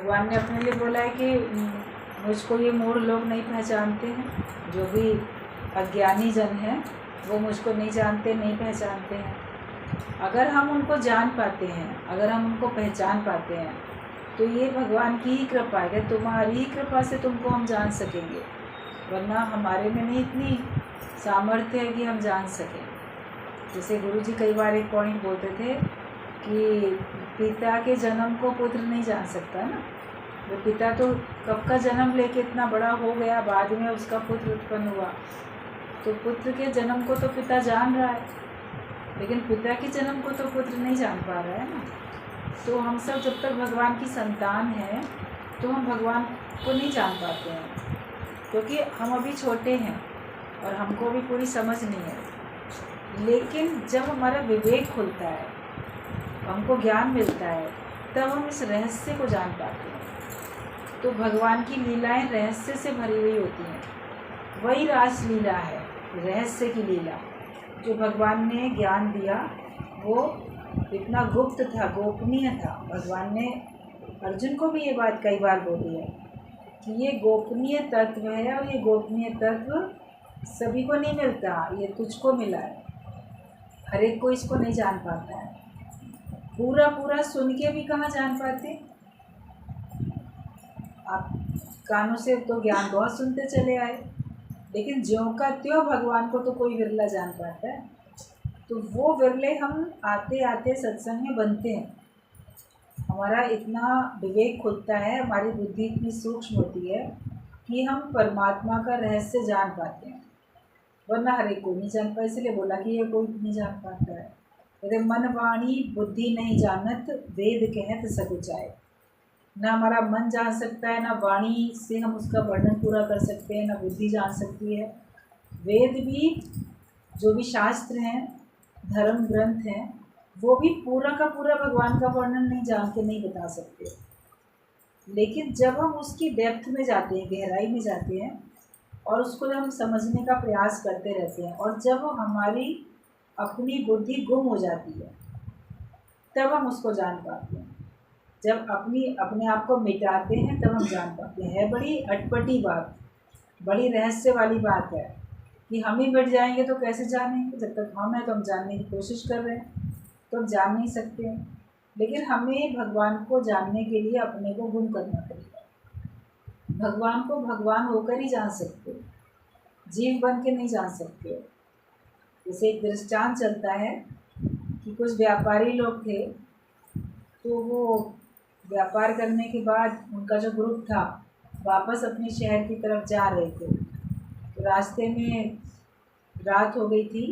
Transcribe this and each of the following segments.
भगवान ने अपने लिए बोला है कि मुझको ये मूढ़ लोग नहीं पहचानते हैं, जो भी अज्ञानी जन हैं वो मुझको नहीं जानते, नहीं पहचानते हैं। अगर हम उनको जान पाते हैं, अगर हम उनको पहचान पाते हैं, तो ये भगवान की ही कृपा है। तुम्हारी ही कृपा से तुमको हम जान सकेंगे, वरना हमारे में नहीं इतनी सामर्थ्य है कि हम जान सकें। जैसे गुरुजी कई बार एक पॉइंट बोलते थे कि पिता के जन्म को पुत्र नहीं जान सकता ना। वो पिता तो कब का जन्म लेके इतना बड़ा हो गया, बाद में उसका पुत्र उत्पन्न हुआ, तो पुत्र के जन्म को तो पिता जान रहा है, लेकिन पिता के जन्म को तो पुत्र नहीं जान पा रहा है ना। तो हम सब जब तक भगवान की संतान हैं तो हम भगवान को नहीं जान पाते हैं, क्योंकि हम अभी छोटे हैं और हमको भी पूरी समझ नहीं है। लेकिन जब हमारा विवेक खुलता है, हमको ज्ञान मिलता है, तब हम इस रहस्य को जान पाते हैं। तो भगवान की लीलाएं रहस्य से भरी हुई होती हैं। वही रासलीला है, रहस्य की लीला। जो भगवान ने ज्ञान दिया वो इतना गुप्त था, गोपनीय था। भगवान ने अर्जुन को भी ये बात कई बार बोली है कि ये गोपनीय तत्व है और ये गोपनीय तत्व सभी को नहीं मिलता, ये तुझको मिला है। हर एक को इसको नहीं जान पाता है। पूरा पूरा सुन के भी कहाँ जान पाते। आप कानों से तो ज्ञान बहुत सुनते चले आए, लेकिन ज्यों का त्यों भगवान को तो कोई विरला जान पाता है। तो वो विरले हम आते आते सत्संग में बनते हैं। हमारा इतना विवेक खुलता है, हमारी बुद्धि इतनी सूक्ष्म होती है कि हम परमात्मा का रहस्य जान पाते हैं, वरना हर एक को नहीं जान पाता। इसलिए बोला कि ये कोई नहीं जान पाता है। अरे मन वाणी बुद्धि नहीं जानत, वेद कहत सकुचाए। ना हमारा मन जान सकता है, ना वाणी से हम उसका वर्णन पूरा कर सकते हैं, ना बुद्धि जान सकती है। वेद भी, जो भी शास्त्र हैं, धर्म ग्रंथ हैं, वो भी पूरा का पूरा भगवान का वर्णन नहीं जान के नहीं बता सकते। लेकिन जब हम उसकी डेप्थ में जाते हैं, गहराई में जाते हैं, और उसको जब हम समझने का प्रयास करते रहते हैं, और जब हमारी अपनी बुद्धि गुम हो जाती है, तब हम उसको जान पाते हैं। जब अपने आप को मिटाते हैं तब हम जान पाते हैं। बड़ी अटपटी बात, बड़ी रहस्य वाली बात है कि हम ही मिट जाएंगे तो कैसे जानेंगे। जब तक हम हैं तो हम जानने की कोशिश कर रहे हैं, तो हम जान नहीं सकते हैं। लेकिन हमें भगवान को जानने के लिए अपने को गुम करना पड़ेगा। भगवान को भगवान होकर ही जान सकते हो, जीव बन के नहीं जान सकते हो। जैसे एक दृष्टांत चलता है कि कुछ व्यापारी लोग थे, तो वो व्यापार करने के बाद उनका जो ग्रुप था वापस अपने शहर की तरफ जा रहे थे। तो रास्ते में रात हो गई थी,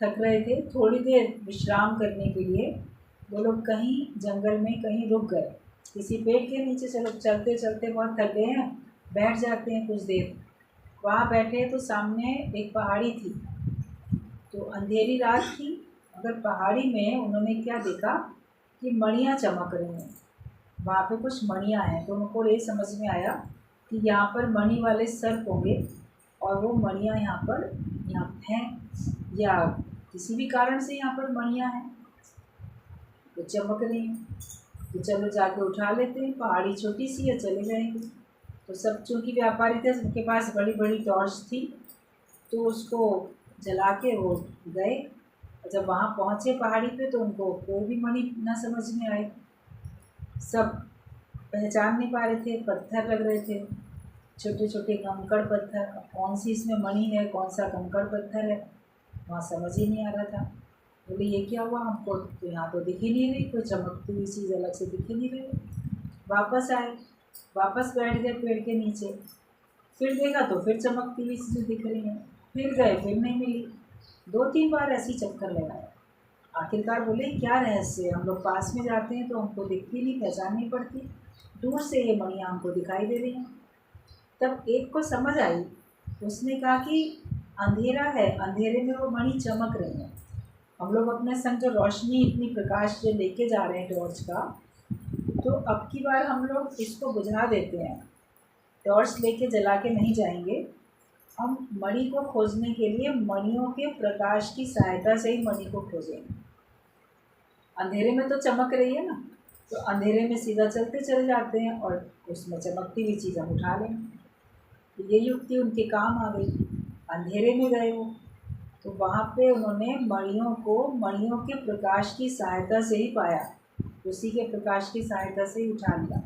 थक रहे थे, थोड़ी देर विश्राम करने के लिए वो लोग कहीं जंगल में कहीं रुक गए, किसी पेड़ के नीचे। चलो चलते चलते बहुत थक गए हैं, बैठ जाते हैं कुछ देर। वहाँ बैठे तो सामने एक पहाड़ी थी, तो अंधेरी रात थी, मगर पहाड़ी में उन्होंने क्या देखा कि मणियाँ चमक रही हैं। वहाँ पे कुछ मणियाँ हैं, तो उनको ये समझ में आया कि यहाँ पर मणि वाले सर्प होंगे, और वो मणियाँ यहाँ हैं, या किसी भी कारण से यहाँ पर मणियाँ हैं, तो चमक रही हैं। तो चलो जाके उठा लेते हैं, पहाड़ी छोटी सी है, चले जाएंगे। तो सब चूँकि व्यापारी थे, सबके पास बड़ी बड़ी टॉर्च थी, तो उसको जला के वो गए। जब वहाँ पहुँचे पहाड़ी पे, तो उनको कोई भी मणि ना समझ में आए, सब पहचान नहीं पा रहे थे, पत्थर लग रहे थे, छोटे छोटे कंकड़ पत्थर। कौन सी इसमें मणि है, कौन सा कंकड़ पत्थर है, वहाँ समझ ही नहीं आ रहा था। बोले ये क्या हुआ, हमको तो यहाँ तो दिख ही नहीं रही, कोई चमकती हुई चीज़ अलग से दिख ही नहीं रही। वापस आए, वापस बैठ गए पेड़ के नीचे, फिर देखा तो फिर चमकती हुई चीज़ें दिख रही हैं। फिर गए, फिर नहीं मिली। 2-3 बार ऐसी चक्कर लगाया। आखिरकार बोले क्या रहस्य है, हम लोग पास में जाते हैं तो हमको दिखती नहीं, पहचान नहीं पड़ती, दूर से ये मणियाँ हमको दिखाई दे रही हैं। तब एक को समझ आई, उसने कहा कि अंधेरा है, अंधेरे में वो मणि चमक रही हैं। हम लोग अपने संग जो रोशनी, इतनी प्रकाश जो लेके जा रहे हैं टॉर्च का, तो अब की बार हम लोग इसको बुझा देते हैं, टॉर्च लेके जला के नहीं जाएंगे। हम मणि को खोजने के लिए मणियों के प्रकाश की सहायता से ही मणि को खोजेंगे। अंधेरे में तो चमक रही है ना, तो अंधेरे में सीधा चलते चले जाते हैं और उसमें चमकती हुई चीज़ हम उठा लेंगे। तो ये युक्ति उनके काम आ गई। अंधेरे में गए वो, तो वहाँ पे उन्होंने मणियों को मणियों के प्रकाश की सहायता से ही पाया, उसी के प्रकाश की सहायता से ही उठा लिया।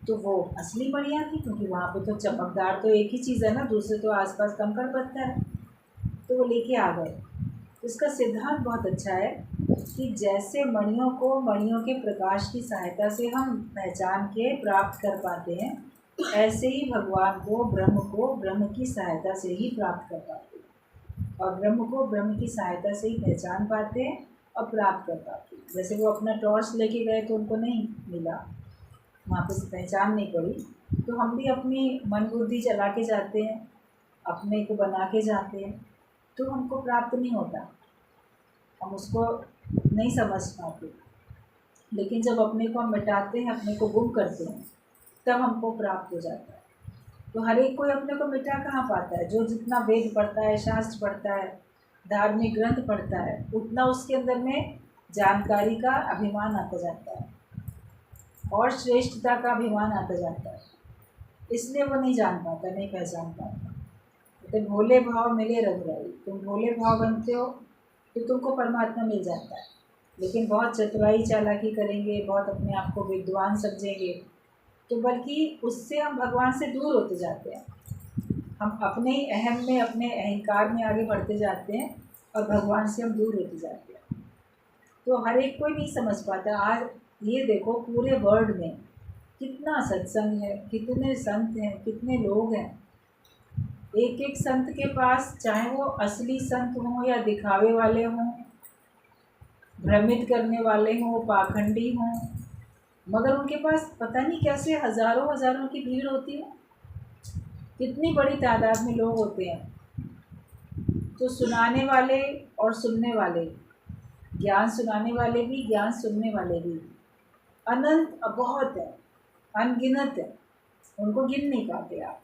तो वो असली मणियाँ थी, क्योंकि वहाँ पे तो चमकदार तो एक ही चीज़ है ना, दूसरे तो आसपास कंकड़ पत्थर है। तो वो लेके आ गए। तो इसका सिद्धांत बहुत अच्छा है कि जैसे मणियों को मणियों के प्रकाश की सहायता से हम पहचान के प्राप्त कर पाते हैं, ऐसे ही भगवान को ब्रह्म की सहायता से ही प्राप्त कर पाते हैं, और ब्रह्म को ब्रह्म की सहायता से ही पहचान पाते हैं और प्राप्त कर पाते हैं। जैसे वो अपना टॉर्च लेके गए तो उनको नहीं मिला, वहाँ पर पहचान नहीं पड़ी, तो हम भी अपनी मन बुद्धि चला के जाते हैं, अपने को बना के जाते हैं, तो हमको प्राप्त नहीं होता, हम उसको नहीं समझ पाते। लेकिन जब अपने को हम मिटाते हैं, अपने को गुम करते हैं, तब हमको प्राप्त हो जाता है। तो हर एक कोई अपने को मिटा कहाँ पाता है? जो जितना वेद पढ़ता है, शास्त्र पढ़ता है, धार्मिक ग्रंथ पढ़ता है, उतना उसके अंदर में जानकारी का अभिमान आता जाता है और श्रेष्ठता का अभिमान आता जाता है, इसलिए वो नहीं जान पाता, नहीं पहचान पाता। तो भोले भाव मिले रघुराई, तुम भोले भाव बनते हो तो तुमको परमात्मा मिल जाता है। लेकिन बहुत चतुराई चालाकी करेंगे, बहुत अपने आप को विद्वान समझेंगे, तो बल्कि उससे हम भगवान से दूर होते जाते हैं। हम अपने ही अहम में, अपने अहंकार में आगे बढ़ते जाते हैं और भगवान से हम दूर होते जाते हैं। तो हर एक कोई नहीं समझ पाता। आज ये देखो पूरे वर्ल्ड में कितना सत्संग है, कितने संत हैं, कितने लोग हैं। एक एक संत के पास, चाहे वो असली संत हों या दिखावे वाले हों, भ्रमित करने वाले हों, पाखंडी हों, मगर उनके पास पता नहीं कैसे हज़ारों हज़ारों की भीड़ होती है, कितनी बड़ी तादाद में लोग होते हैं। तो सुनाने वाले और सुनने वाले, ज्ञान सुनाने वाले भी, ज्ञान सुनने वाले भी अनंत, बहुत है, अनगिनत है, उनको गिन नहीं पाते आप।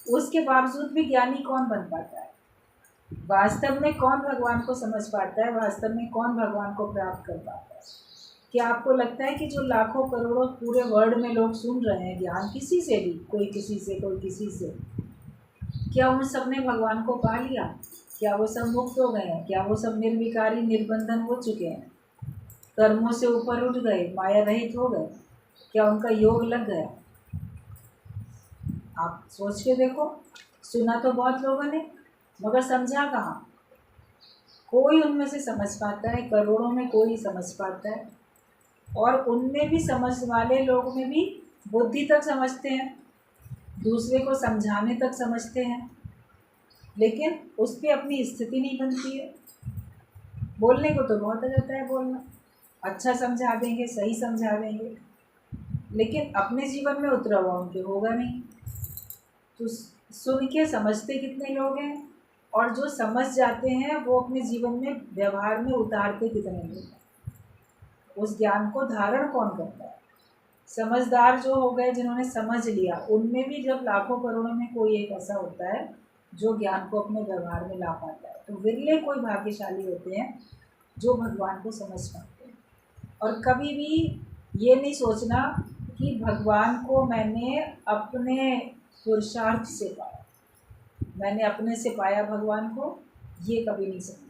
उसके बावजूद भी ज्ञानी कौन बन पाता है? वास्तव में कौन भगवान को समझ पाता है? वास्तव में कौन भगवान को प्राप्त कर पाता है? क्या आपको लगता है कि जो लाखों करोड़ों पूरे वर्ल्ड में लोग सुन रहे हैं ज्ञान, किसी से भी, कोई किसी से, कोई किसी से, क्या उन सब ने भगवान को पा लिया? क्या वो सब मुक्त हो गए हैं? क्या वो सब निर्विकारी, निर्बंधन हो चुके हैं, कर्मों से ऊपर उठ गए, माया रहित हो गए? क्या उनका योग लग गया? आप सोच के देखो। सुना तो बहुत लोगों ने, मगर समझा कहाँ? कोई उनमें से समझ पाता है, करोड़ों में कोई समझ पाता है। और उनमें भी, समझ वाले लोग में भी बुद्धि तक समझते हैं, दूसरे को समझाने तक समझते हैं, लेकिन उस पर अपनी स्थिति नहीं बनती है। बोलने को तो बहुत आ जाता है बोलना, अच्छा समझा देंगे, सही समझा देंगे, लेकिन अपने जीवन में उतरा हुआ उनके होगा नहीं। तो सुन के समझते कितने लोग हैं, और जो समझ जाते हैं वो अपने जीवन में, व्यवहार में उतारते कितने लोग हैं? उस ज्ञान को धारण कौन करता है? समझदार जो हो गए, जिन्होंने समझ लिया, उनमें भी जब लाखों करोड़ों में कोई एक ऐसा होता है जो ज्ञान को अपने व्यवहार में ला पाता है। तो विरले कोई भाग्यशाली होते हैं जो भगवान को समझ पाते हैं। और कभी भी ये नहीं सोचना कि भगवान को मैंने अपने पुरुषार्थ से पाया, मैंने अपने से पाया भगवान को, ये कभी नहीं समझना।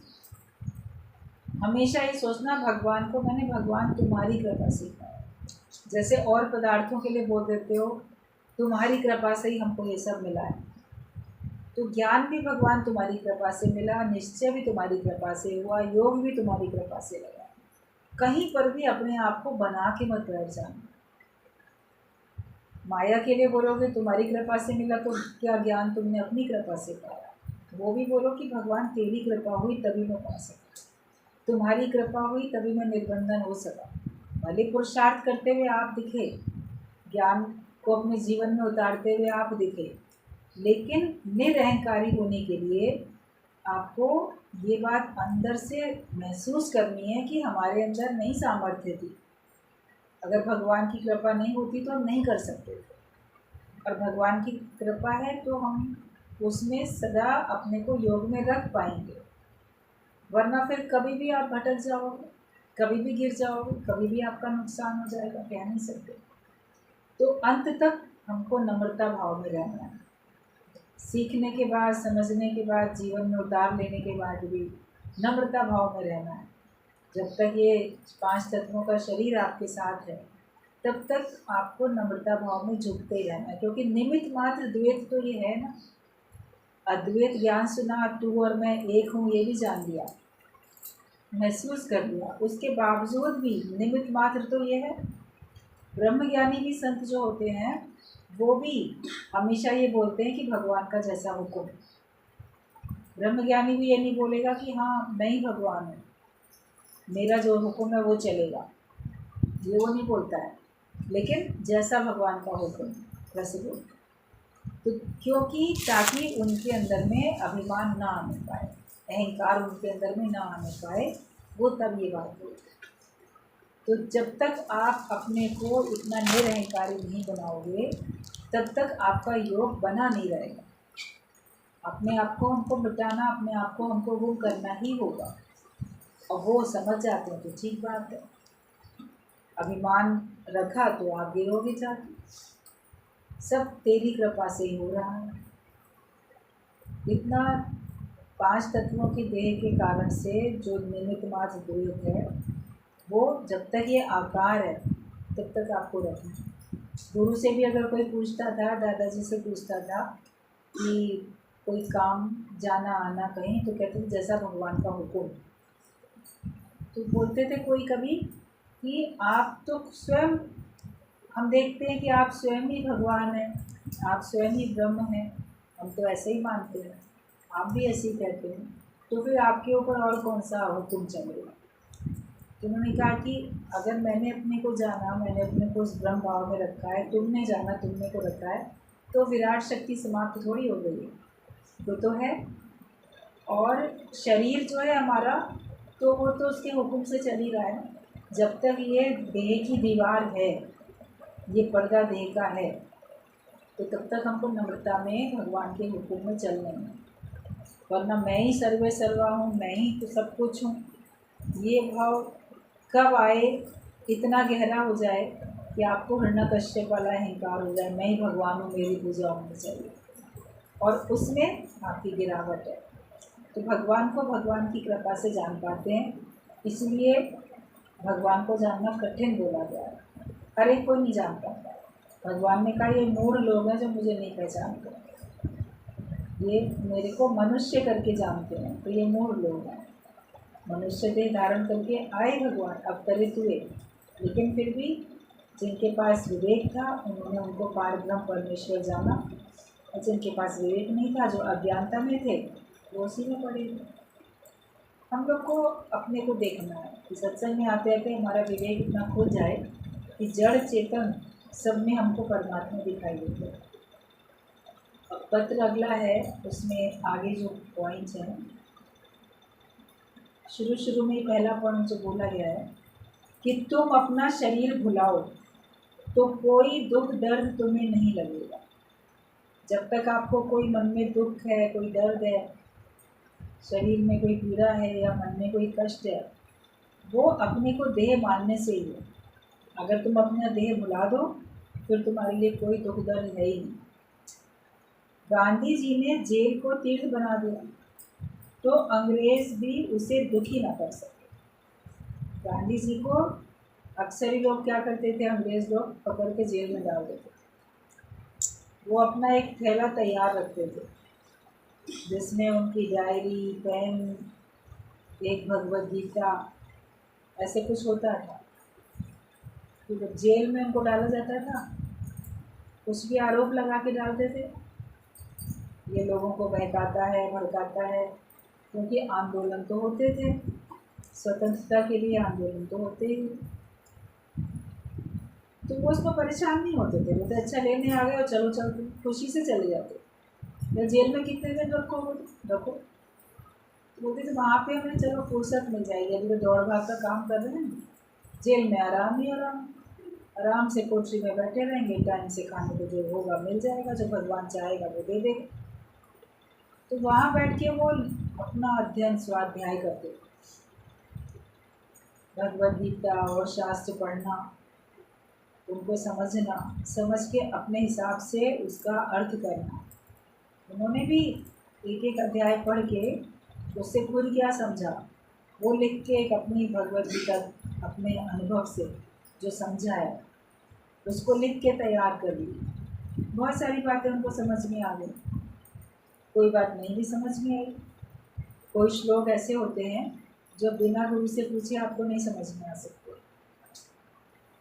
हमेशा ये सोचना भगवान को मैंने, भगवान तुम्हारी कृपा से पाया। जैसे और पदार्थों के लिए बोल देते हो, तुम्हारी कृपा से ही हमको ये सब मिला है। तो ज्ञान भी भगवान तुम्हारी कृपा से मिला, निश्चय भी तुम्हारी कृपा से हुआ, योग भी तुम्हारी कृपा से लगा। कहीं पर भी अपने आप को बना के मत बैठ जाना। माया के लिए बोलोगे तुम्हारी कृपा से मिला, तो क्या ज्ञान तुमने अपनी कृपा से पाया? वो भी बोलो कि भगवान तेरी कृपा हुई तभी मैं पा सका, तुम्हारी कृपा हुई तभी मैं निर्बंधन हो सका। भले पुरुषार्थ करते हुए आप दिखे, ज्ञान को अपने जीवन में उतारते हुए आप दिखे, लेकिन निरअहकारी होने के लिए आपको ये बात अंदर से महसूस करनी है कि हमारे अंदर नहीं सामर्थ्य थी। अगर भगवान की कृपा नहीं होती तो हम नहीं कर सकते थे, और भगवान की कृपा है तो हम उसमें सदा अपने को योग में रख पाएंगे। वरना फिर कभी भी आप भटक जाओगे, कभी भी गिर जाओगे, कभी भी आपका नुकसान हो जाएगा, कह नहीं सकते। तो अंत तक हमको नम्रता भाव में रहना है। सीखने के बाद, समझने के बाद, जीवन में उतार लेने के बाद भी नम्रता भाव में रहना है। जब तक ये 5 तत्वों का शरीर आपके साथ है तब तक आपको नम्रता भाव में झुकते ही रहना है, क्योंकि निमित्त मात्र द्वैत तो ये है ना। अद्वैत ज्ञान सुना, तू और मैं एक हूँ, ये भी जान लिया, महसूस कर लिया, उसके बावजूद भी निमित्त मात्र तो ये है। ब्रह्मज्ञानी भी संत जो होते हैं वो भी हमेशा ये बोलते हैं कि भगवान का जैसा हुक्म। ब्रह्मज्ञानी भी ये नहीं बोलेगा कि हाँ मैं ही भगवान हूँ, मेरा जो हुक्म है वो चलेगा, ये वो नहीं बोलता है, लेकिन जैसा भगवान का हुक्म वैसे बोलता है। तो क्योंकि ताकि उनके अंदर में अभिमान ना आने पाए, अहंकार उनके अंदर में ना आने पाए, वो तब ये बात बोलते हैं। तो जब तक आप अपने को इतना निरहंकारी नहीं बनाओगे तब तक आपका योग बना नहीं रहेगा। अपने आप को हमको मिटाना, अपने आप को हमको वो करना ही होगा, और वो समझ जाते हैं तो ठीक बात है। अभिमान रखा तो आप गिरोगे जाके। सब तेरी कृपा से ही हो रहा है। इतना 5 तत्वों की देह के कारण से जो निमित्त मात्र द्वैत है, वो जब तक ये आकार है तब तक आपको रखना है। गुरु से भी अगर कोई पूछता था, दादाजी से पूछता था कि कोई काम जाना आना कहीं, तो कहते थे जैसा भगवान का हुक्म। तो बोलते थे कोई कभी कि आप तो स्वयं, हम देखते हैं कि आप स्वयं ही भगवान हैं, आप स्वयं ही ब्रह्म हैं, हम तो ऐसे ही मानते हैं, आप भी ऐसे ही कहते हैं, तो फिर आपके ऊपर और कौन सा हुक्म चलेगा। तो उन्होंने कहा कि अगर मैंने अपने को जाना, मैंने अपने को उस ब्रह्म भाव में रखा है, तुमने जाना, तुमने को रखा है, तो विराट शक्ति समाप्त थोड़ी हो गई है, तो है। और शरीर जो है हमारा, तो वो तो उसके हुक्म से चल ही रहा है ना। जब तक ये देह की दीवार है, ये पर्दा देह का है, तो तब तक हमको नम्रता में भगवान के हुक्म में चलना है। वरना मैं ही सर्वे सर्वा हूँ, मैं ही तो सब कुछ हूँ, ये भाव कब आए, इतना गहरा हो जाए कि आपको हिरण्यकश्यप वाला अहंकार हो जाए, मैं ही भगवान हूँ, मेरी पूजा होनी चाहिए, और उसमें आपकी गिरावट है। तो भगवान को भगवान की कृपा से जान पाते हैं, इसलिए भगवान को जानना कठिन बोला गया है। हर एक कोई नहीं जान पाता। भगवान ने कहा ये मूढ़ लोग हैं जो मुझे नहीं पहचानते, ये मेरे को मनुष्य करके जानते हैं, तो ये मूढ़ लोग हैं। मनुष्य देह धारण करके आए भगवान, अवतरित हुए, लेकिन फिर भी जिनके पास विवेक था उन्होंने उनको पार ब्रह्म परमेश्वर जाना, और जिनके पास विवेक नहीं था, जो अज्ञानता में थे, वो उसी में पड़े थे। हम लोग को अपने को देखना है कि सत्संग में आते आते हमारा विवेक इतना खुल जाए कि जड़ चेतन सब में हमको परमात्मा दिखाई देते हैं। अब पत्र अगला है, उसमें आगे जो पॉइंट्स हैं, शुरू में पहला पॉइंट जो बोला गया है कि तुम अपना शरीर भुलाओ तो कोई दुख दर्द तुम्हें नहीं लगेगा। जब तक आपको कोई मन में दुख है, कोई दर्द है, शरीर में कोई पीड़ा है या मन में कोई कष्ट है, वो अपने को देह मानने से ही है। अगर तुम अपना देह भुला दो फिर तुम्हारे लिए कोई दुख दर्द है ही नहीं। गांधी जी ने जेल को तीर्थ बना दिया तो अंग्रेज भी उसे दुखी ना कर सके। गांधी जी को अक्सर ही लोग क्या करते थे, अंग्रेज लोग पकड़ के जेल में डाल देते। वो अपना एक थैला तैयार रखते थे जिसमें उनकी डायरी, पेन, एक भगवद गीता, ऐसे कुछ होता था। तो जब जेल में उनको डाला जाता था, कुछ भी आरोप लगा के डालते थे, ये लोगों को बहकाता है, भड़काता है, क्योंकि आंदोलन तो होते थे, स्वतंत्रता के लिए आंदोलन तो होते ही। तो वो उसको परेशान नहीं होते थे, वो तो अच्छा लेने आ गए और चलो चलो खुशी से चले जाते। या जेल में कितने दिन रखो, बोलते थे वहाँ पे हमें चलो फुर्सत मिल जाएगी, अभी तो दौड़ भाग का काम कर रहे हैं, जेल में आराम ही आराम, आराम से कोठरी में बैठे रहेंगे, टाइम से खाने को जो होगा मिल जाएगा, जो भगवान चाहेगा वो दे देगा। तो वहाँ बैठ के वो अपना अध्ययन स्वाध्याय करते थे। भगवद गीता और शास्त्र पढ़ना, उनको समझना, समझ के अपने हिसाब से उसका अर्थ करना। उन्होंने भी एक एक अध्याय पढ़ के उससे खुद क्या समझा वो लिख के एक अपनी भगवद गीता अपने अनुभव से जो समझा है उसको लिख के तैयार कर ली। बहुत सारी बातें उनको समझ में आ गई, कोई बात नहीं भी समझ में आई। कुछ लोग ऐसे होते हैं जो बिना गुरु से पूछे आपको नहीं समझ में आ सकते,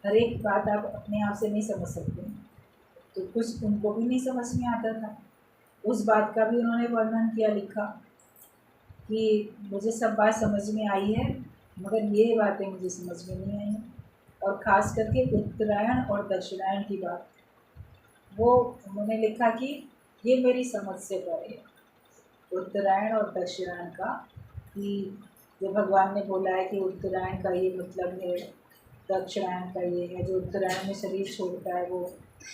हर एक बात आप अपने आप से नहीं समझ सकते। तो कुछ उनको भी नहीं समझ में आता था, उस बात का भी उन्होंने वर्णन किया, लिखा कि मुझे सब बात समझ में आई है मगर ये बातें मुझे समझ में नहीं आई हैं। और ख़ास करके उत्तरायण और दक्षिणायन की बात वो उन्होंने लिखा कि ये मेरी समझ से परे है, उत्तरायण और दक्षिणायन का, कि जो भगवान ने बोला है कि उत्तरायण का ये मतलब है, दक्षिणायन का ये है। जो उत्तरायण में शरीर छोड़ता है वो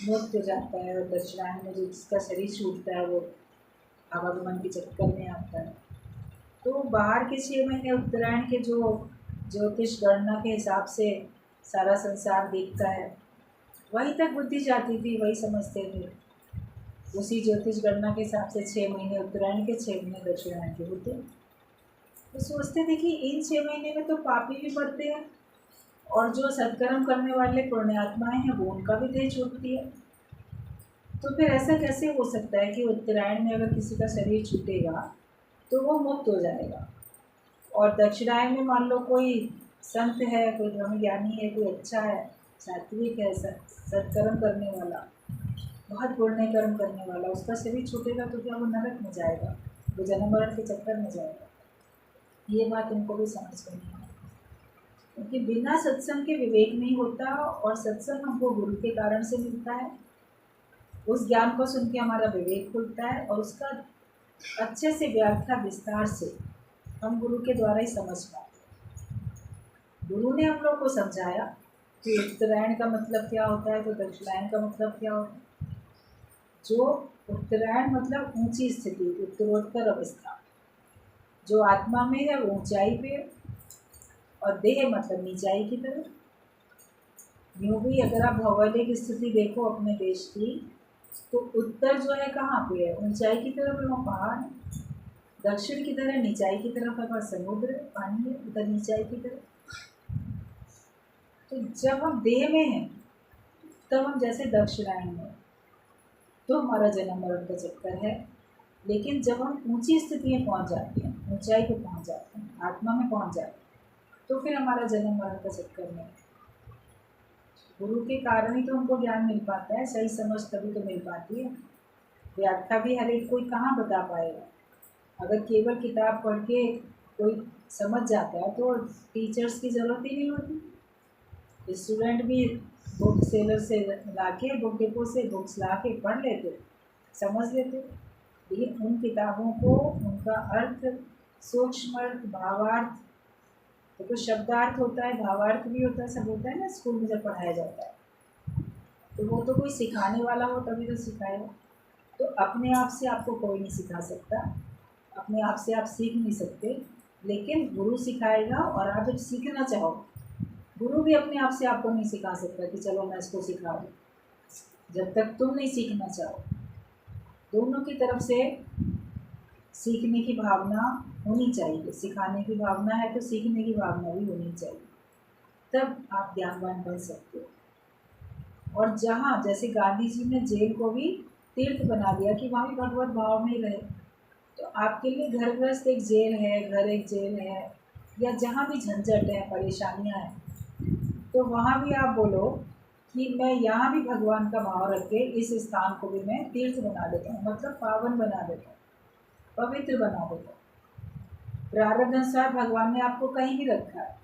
मुक्त हो जाता है, और दक्षिणायन में जो जिसका शरीर छूटता है वो आवागमन के चक्कर में आता है। तो बाहर के 6 महीने उत्तरायण के जो ज्योतिष गणना के हिसाब से सारा संसार देखता है वहीं तक बुद्धि जाती थी, वही समझते थे। उसी ज्योतिष गणना के हिसाब से 6 महीने उत्तरायण के, 6 महीने दक्षिणायन के होते। तो सोचते थे कि इन 6 महीने में तो पापी भी बढ़ते हैं और जो सत्कर्म करने वाले पुण्यात्माएं हैं वो उनका भी देह छूटती है। तो फिर ऐसा कैसे हो सकता है कि उत्तरायण में अगर किसी का शरीर छूटेगा तो वो मुक्त हो जाएगा, और दक्षिणायन में मान लो कोई संत है, कोई ब्रह्मज्ञानी है, कोई अच्छा है, सात्विक है, सत्कर्म करने वाला, बहुत पुण्य कर्म करने वाला, उसका शरीर छूटेगा तो क्या वो नरक में जाएगा, वो जन्म मरण के चक्कर में जाएगा। ये बात उनको भी समझ में नहीं आई, क्योंकि बिना सत्संग के विवेक नहीं होता, और सत्संग हमको गुरु के कारण से मिलता है। उस ज्ञान को सुन के हमारा विवेक खुलता है और उसका अच्छे से व्याख्या विस्तार से हम गुरु के द्वारा ही समझ पाते हैं। गुरु ने हम लोग को समझाया कि उत्तरायण का मतलब क्या होता है, तो दक्षिणायन का मतलब क्या होता है। जो उत्तरायण मतलब ऊंची स्थिति, उत्तरोत्तर अवस्था, जो आत्मा में है वो ऊंचाई पे, और देह मतलब नीचाई की तरफ। यूँ भी अगर आप भौगोलिक स्थिति देखो अपने देश की, तो उत्तर जो है कहाँ पे है, ऊंचाई की तरफ है, वहाँ पहाड़ है। दक्षिण की तरह नीचाई की तरफ है, वहाँ समुद्र पानी है, उधर नीचाई की तरफ। तो जब हम देह में हैं तब हम जैसे दक्षिणायन में, तो हमारा जन्म मरण का चक्कर है। लेकिन जब हम ऊंची स्थिति में पहुँच जाते हैं, ऊंचाई पे पहुँच जाते हैं, आत्मा में पहुँच जाते हैं, तो फिर हमारा जन्म मरण का चक्कर नहीं। गुरु के कारण ही तो हमको ज्ञान मिल पाता है, सही समझ तभी तो मिल पाती है। व्याख्या भी हर एक कोई कहाँ बता पाएगा। अगर केवल किताब पढ़ के कोई समझ जाता है तो टीचर्स की ज़रूरत ही नहीं होती। स्टूडेंट भी बुक सेलर से ला के, बुक डिपो से बुक्स ला के पढ़ लेते, समझ लेते। लेकिन उन किताबों को उनका अर्थ, सूक्ष्म अर्थ, भावार्थ, तो कुछ शब्दार्थ होता है, भावार्थ भी होता है, सब होता है ना स्कूल में जब पढ़ाया जाता है। तो वो तो कोई सिखाने वाला हो तभी तो सिखाएगा। तो अपने आप से आपको कोई नहीं सिखा सकता, अपने आप से आप सीख नहीं सकते, लेकिन गुरु सिखाएगा। और आप जब सीखना चाहो, गुरु भी अपने आप से आपको नहीं सिखा सकता कि चलो मैं इसको सिखा दूँ, जब तक तुम नहीं सीखना चाहो। दोनों की तरफ से सीखने की भावना होनी चाहिए, सिखाने की भावना है तो सीखने की भावना भी होनी चाहिए, तब आप ज्ञानवान बन सकते हो। और जहाँ जैसे गांधी जी ने जेल को भी तीर्थ बना दिया कि वहाँ भी भगवत भाव में रहे, तो आपके लिए घर गृहस्थ एक जेल है, घर एक जेल है, या जहाँ भी झंझट है, परेशानियाँ हैं, तो वहाँ भी आप बोलो कि मैं यहाँ भी भगवान का भाव रख के इस स्थान को भी मैं तीर्थ बना देता हूँ, मतलब पावन बना देता हूँ, पवित्र बना देता हूँ। प्रारब्ध अनुसार भगवान ने आपको कहीं भी रखा है,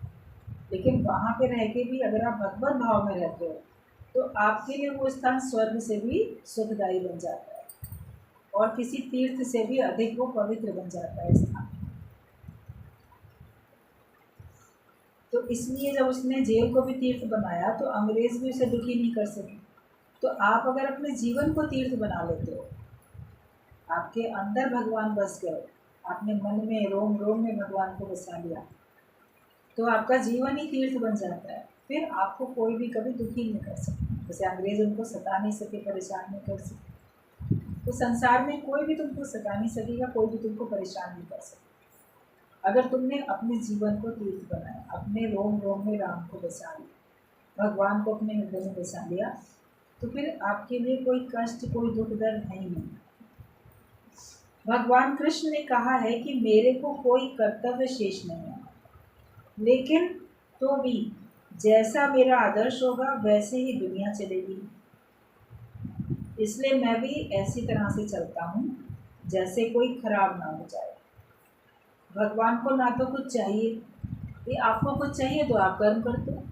लेकिन वहाँ पे रह के भी अगर आप भगवत भाव में रहते हो तो आपके लिए वो स्थान स्वर्ग से भी सुखदायी बन जाता है, और किसी तीर्थ से भी अधिक वो पवित्र बन जाता है स्थान। तो इसलिए जब उसने जेल को भी तीर्थ बनाया तो अंग्रेज भी उसे दुखी नहीं कर सके। तो आप अगर अपने जीवन को तीर्थ बना लेते हो, आपके अंदर भगवान बस गए, आपने मन में रोम रोम में भगवान को बसा लिया, तो आपका जीवन ही तीर्थ बन जाता है। फिर आपको कोई भी कभी दुखी नहीं कर सकता। जैसे अंग्रेज उनको सता नहीं सके, परेशान नहीं कर सके, तो संसार में कोई भी तुमको सता नहीं सकेगा, कोई भी तुमको परेशान नहीं कर सकता। अगर तुमने अपने जीवन को तीर्थ बनाया, अपने रोम रोम में राम को बसा लिया, भगवान को अपने हृदय में बसा लिया, तो फिर आपके लिए कोई कष्ट, कोई दुख दर्द है ही नहीं। भगवान कृष्ण ने कहा है कि मेरे को कोई कर्तव्य शेष नहीं है, लेकिन तो भी जैसा मेरा आदर्श होगा वैसे ही दुनिया चलेगी। इसलिए मैं भी ऐसी तरह से चलता हूँ जैसे कोई खराब ना हो जाए। भगवान को ना तो कुछ चाहिए, ये आपको कुछ चाहिए तो आप कर्म करते हो,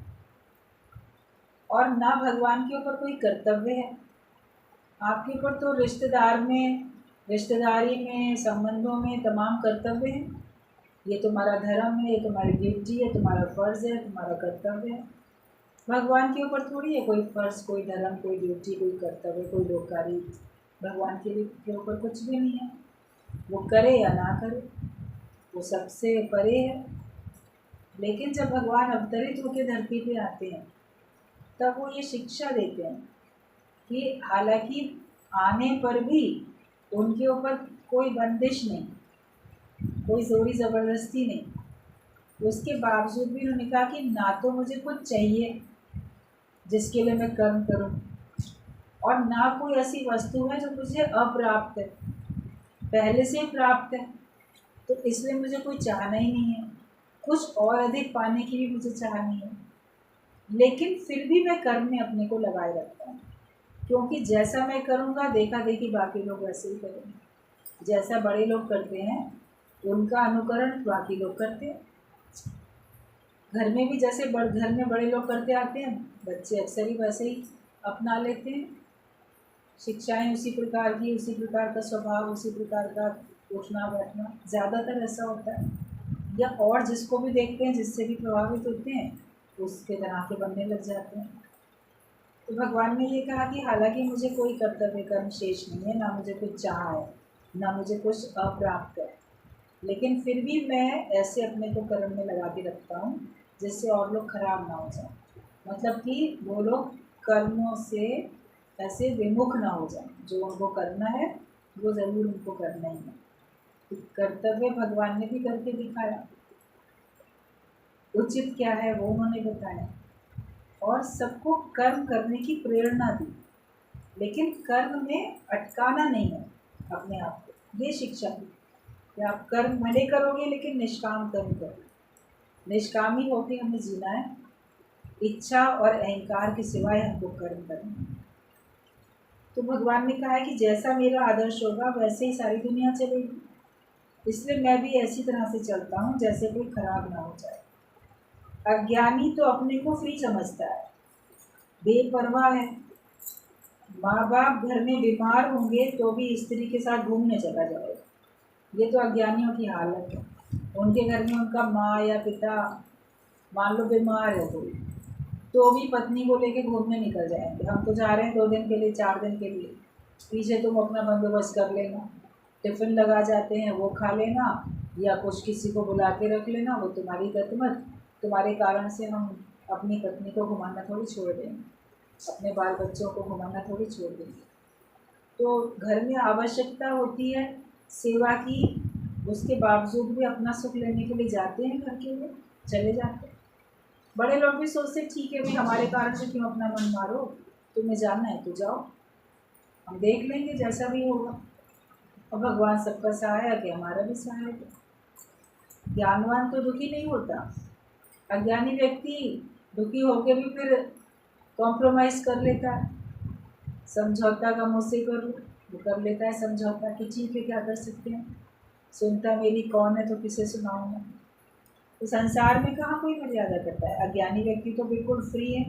और ना भगवान के ऊपर कोई कर्तव्य है। आपके ऊपर तो रिश्तेदारी में, संबंधों में तमाम कर्तव्य हैं। ये तुम्हारा धर्म है, ये तुम्हारी ड्यूटी है, तुम्हारा फ़र्ज़ है, तुम्हारा कर्तव्य है। भगवान के ऊपर थोड़ी है कोई फ़र्ज़, कोई धर्म, कोई ड्यूटी, कोई कर्तव्य, कोई लोक कार्य। भगवान के ऊपर कुछ भी नहीं है। वो करे या ना करे, वो सबसे परे है। लेकिन जब भगवान अवतरित होकर धरती पे आते हैं, तब वो ये शिक्षा देते हैं कि हालांकि आने पर भी उनके ऊपर कोई बंदिश नहीं, कोई ज़ोरी ज़बरदस्ती नहीं। उसके बावजूद भी उन्होंने कहा कि ना तो मुझे कुछ चाहिए जिसके लिए मैं कर्म करूं, और ना कोई ऐसी वस्तु है जो मुझे अप्राप्त है, पहले से प्राप्त है, तो इसलिए मुझे कोई चाहना ही नहीं है। कुछ और अधिक पाने की भी मुझे चाह नहीं है, लेकिन फिर भी मैं कर्म में अपने को लगाए रखता हूँ, क्योंकि जैसा मैं करूँगा देखा देखी बाकी लोग वैसे ही करेंगे। जैसा बड़े लोग करते हैं उनका अनुकरण बाकी लोग करते हैं। घर में भी जैसे घर में बड़े लोग करते आते हैं, बच्चे अक्सर ही वैसे ही अपना लेते हैं। शिक्षाएं उसी प्रकार की, उसी प्रकार का स्वभाव, उसी प्रकार का उठना बैठना, ज़्यादातर ऐसा होता है। या और जिसको भी देखते हैं, जिससे भी प्रभावित होते हैं, उसके तरह के बनने लग जाते हैं। तो भगवान ने ये कहा कि हालांकि मुझे कोई कर्तव्य कर्म शेष नहीं है, ना मुझे कुछ चाह है, ना मुझे कुछ अप्राप्त है, लेकिन फिर भी मैं ऐसे अपने को कर्म में लगा के रखता हूँ जिससे और लोग खराब ना हो जाए। मतलब कि वो लोग कर्मों से ऐसे विमुख ना हो जाए, जो उनको करना है वो ज़रूर उनको करना ही है। तो कर्तव्य भगवान ने भी करके दिखाया, उचित क्या है वो उन्होंने बताया, और सबको कर्म करने की प्रेरणा दी, लेकिन कर्म में अटकाना नहीं है अपने आप को। ये शिक्षा दी कि आप कर्म भले करोगे लेकिन निष्काम कर्म करो। निष्कामी होकर हमें जीना है, इच्छा और अहंकार के सिवाय हमको कर्म करना है। तो भगवान ने कहा है कि जैसा मेरा आदर्श होगा वैसे ही सारी दुनिया चलेगी, इसलिए मैं भी ऐसी तरह से चलता हूँ जैसे कोई खराब ना हो जाए। अज्ञानी तो अपने को फ्री समझता है, बेपरवाह है। माँ बाप घर में बीमार होंगे तो भी स्त्री के साथ घूमने चला जाएगा, ये तो अज्ञानियों की हालत है। उनके घर में उनका माँ या पिता मान लो बीमार है कोई, तो भी पत्नी को लेके घूमने निकल जाएंगे, हम तो जा रहे हैं 2 दिन के लिए, 4 दिन के लिए, पीछे तुम अपना बंदोबस्त कर लेना, टिफ़िन लगा जाते हैं वो खा लेना, या कुछ किसी को बुला के रख लेना, वो तुम्हारी गतमत, तुम्हारे कारण से हम अपनी पत्नी को घुमाना थोड़ी छोड़ देंगे, अपने बाल बच्चों को घुमाना थोड़ी छोड़ देंगे। तो घर में आवश्यकता होती है सेवा की, उसके बावजूद भी अपना सुख लेने के लिए जाते हैं, घर के लिए चले जाते हैं। बड़े लोग भी सोचते ठीक है भाई, हमारे कारण से क्यों अपना मन मारो, तुम्हें जाना है तो जाओ, हम देख लेंगे जैसा भी होगा। और भगवान सबका सहायक है, हमारा भी सहायक है। ज्ञानवान तो दुखी नहीं होता, अज्ञानी व्यक्ति दुखी होकर भी फिर कॉम्प्रोमाइज़ कर लेता है, समझौता का मुझसे कर लो, वो कर लेता है समझौता कि ठीक है क्या कर सकते हैं, सुनता मेरी कौन है तो किसे सुनाऊंगा। तो संसार में कहाँ कोई मर्यादा करता है। अज्ञानी व्यक्ति तो बिल्कुल फ्री है,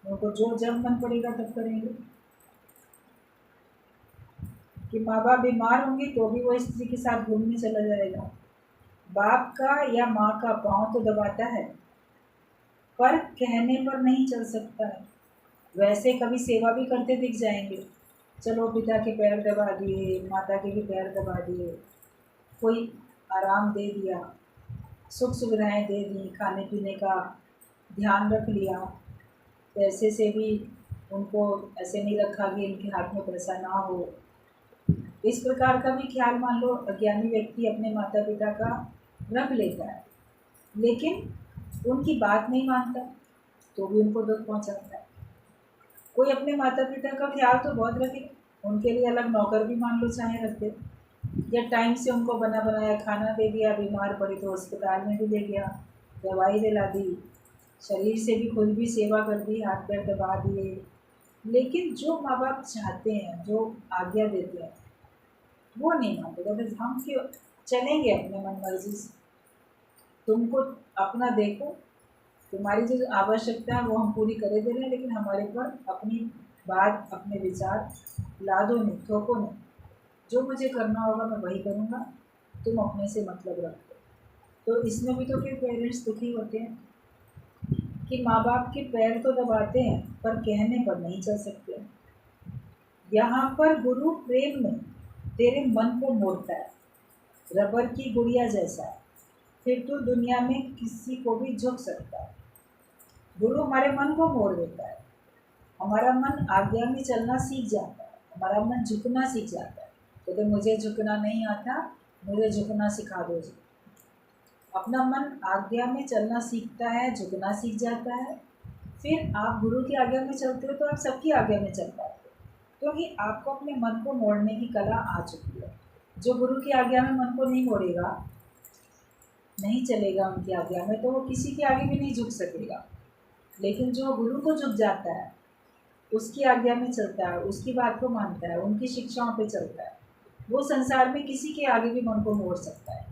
उनको जो जब मन पड़ेगा तब करेंगे। कि माँ बाप बीमार होंगे तो भी वो स्त्री के साथ घूमने चला जाएगा। बाप का या माँ का पाँव तो दबाता है, पर कहने पर नहीं चल सकता है। वैसे कभी सेवा भी करते दिख जाएंगे, चलो पिता के पैर दबा दिए, माता के भी पैर दबा दिए, कोई आराम दे दिया, सुख सुविधाएं दे दी, खाने पीने का ध्यान रख लिया, पैसे से भी उनको ऐसे नहीं रखा कि इनके हाथ में पैसा ना हो। इस प्रकार का भी ख्याल मान लो अज्ञानी व्यक्ति अपने माता पिता का रख लेता है, लेकिन उनकी बात नहीं मानता तो भी उनको दुख पहुंचाता है। कोई अपने माता पिता का ख्याल तो बहुत रखे, उनके लिए अलग नौकर भी मान लो चाहे रख दे, या टाइम से उनको बना बनाया खाना दे दिया, बीमार पड़े तो अस्पताल में भी ले गया, दवाई दिला दी, शरीर से भी खुद भी सेवा कर दी, हाथ पैर दबा दिए। लेकिन जो माँ बाप चाहते हैं, जो आज्ञा देते हैं, वो नहीं मानते। कहते हम क्यों चलेंगे अपने मन मर्जी से, तुमको अपना देखो, तुम्हारी जो आवश्यकता है वो हम पूरी करे दे रहे हैं, लेकिन हमारे पर अपनी बात अपने विचार ला दो नहीं, थोपो नहीं, जो मुझे करना होगा मैं वही करूँगा, तुम अपने से मतलब रखो। तो इसमें भी तो फिर पेरेंट्स दुखी होते हैं कि माँ बाप के पैर तो दबाते हैं पर कहने पर नहीं चल सकते। यहाँ पर गुरु प्रेम में तेरे मन को मोड़ता है, रबर की गुड़िया जैसा है, फिर तो दुनिया में किसी को भी झुक सकता है। गुरु हमारे मन को मोड़ देता है, हमारा मन आज्ञा में चलना सीख जाता है, हमारा मन झुकना सीख जाता है। तो मुझे झुकना नहीं आता, मुझे झुकना सिखा दो जी। अपना मन आज्ञा में चलना सीखता है, झुकना सीख जाता है। फिर आप गुरु की आज्ञा में चलते हो तो आप सबकी आज्ञा में चल पाते हो, क्योंकि आपको अपने मन को मोड़ने की कला आ चुकी है। जो गुरु की आज्ञा में मन को नहीं मोड़ेगा, नहीं चलेगा उनकी आज्ञा में, तो वो किसी के आगे भी नहीं झुक सकेगा। लेकिन जो गुरु को झुक जाता है, उसकी आज्ञा में चलता है, उसकी बात को मानता है, उनकी शिक्षाओं पे चलता है, वो संसार में किसी के आगे भी मन को मोड़ सकता है।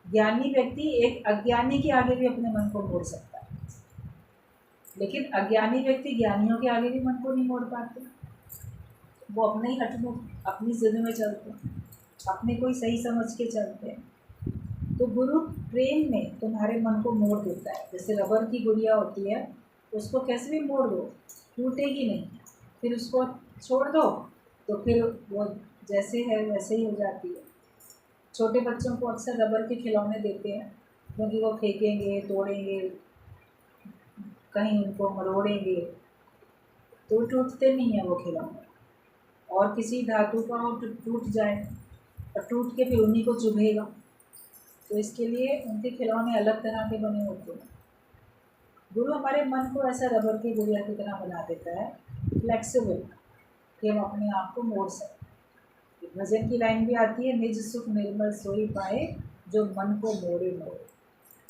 ज्ञानी व्यक्ति एक अज्ञानी के आगे भी अपने मन को मोड़ सकता है, लेकिन अज्ञानी व्यक्ति ज्ञानियों के आगे भी मन को नहीं मोड़ पाते। वो अपने ही हटमुख, अपनी जिद में चलते हैं, अपने को ही सही समझ के चलते हैं। तो गुरु प्रेम में तुम्हारे मन को मोड़ देता है। जैसे रबर की गुड़िया होती है, उसको कैसे भी मोड़ दो टूटेगी नहीं, फिर उसको छोड़ दो तो फिर वो जैसे है वैसे ही हो जाती है। छोटे बच्चों को अक्सर रबर के खिलौने देते हैं, क्योंकि वो फेंकेंगे, तोड़ेंगे, कहीं उनको मरोड़ेंगे तो टूटते नहीं हैं वो खिलौने। और किसी धातु का वो टूट जाए और टूट के फिर उन्हीं को चुभेगा, तो इसके लिए उनके खिलौने अलग तरह के बने होते हैं। गुरु हमारे मन को ऐसा रबर की गुड़िया की तरह बना देता है, फ्लेक्सिबल, कि हम अपने आप को मोड़ सकते। भजन की लाइन भी आती है, निज सुख निर्मल सोई पाए, जो मन को मोड़े मोड़े।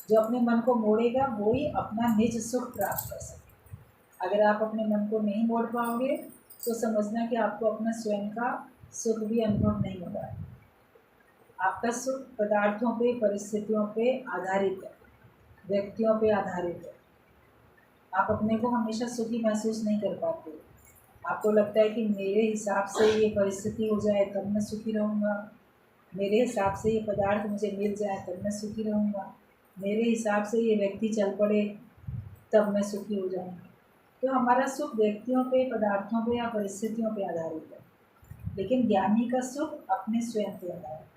जो अपने मन को मोड़ेगा वो ही अपना निज सुख प्राप्त कर सके। अगर आप अपने मन को नहीं मोड़ पाओगे तो समझना कि आपको अपना स्वयं का सुख भी अनुभव नहीं होगा। आपका सुख पदार्थों पे, परिस्थितियों पे आधारित है, व्यक्तियों पे आधारित है। आप अपने को हमेशा सुखी महसूस नहीं कर पाते। आपको लगता है कि मेरे हिसाब से ये परिस्थिति हो जाए तब मैं सुखी रहूँगा, मेरे हिसाब से ये पदार्थ मुझे मिल जाए तब मैं सुखी रहूँगा, मेरे हिसाब से ये व्यक्ति चल पड़े तब मैं सुखी हो जाऊँगा। तो हमारा सुख व्यक्तियों पे, पदार्थों पे या परिस्थितियों पे आधारित है, लेकिन ज्ञानी का सुख अपने स्वयं पे आधारित है।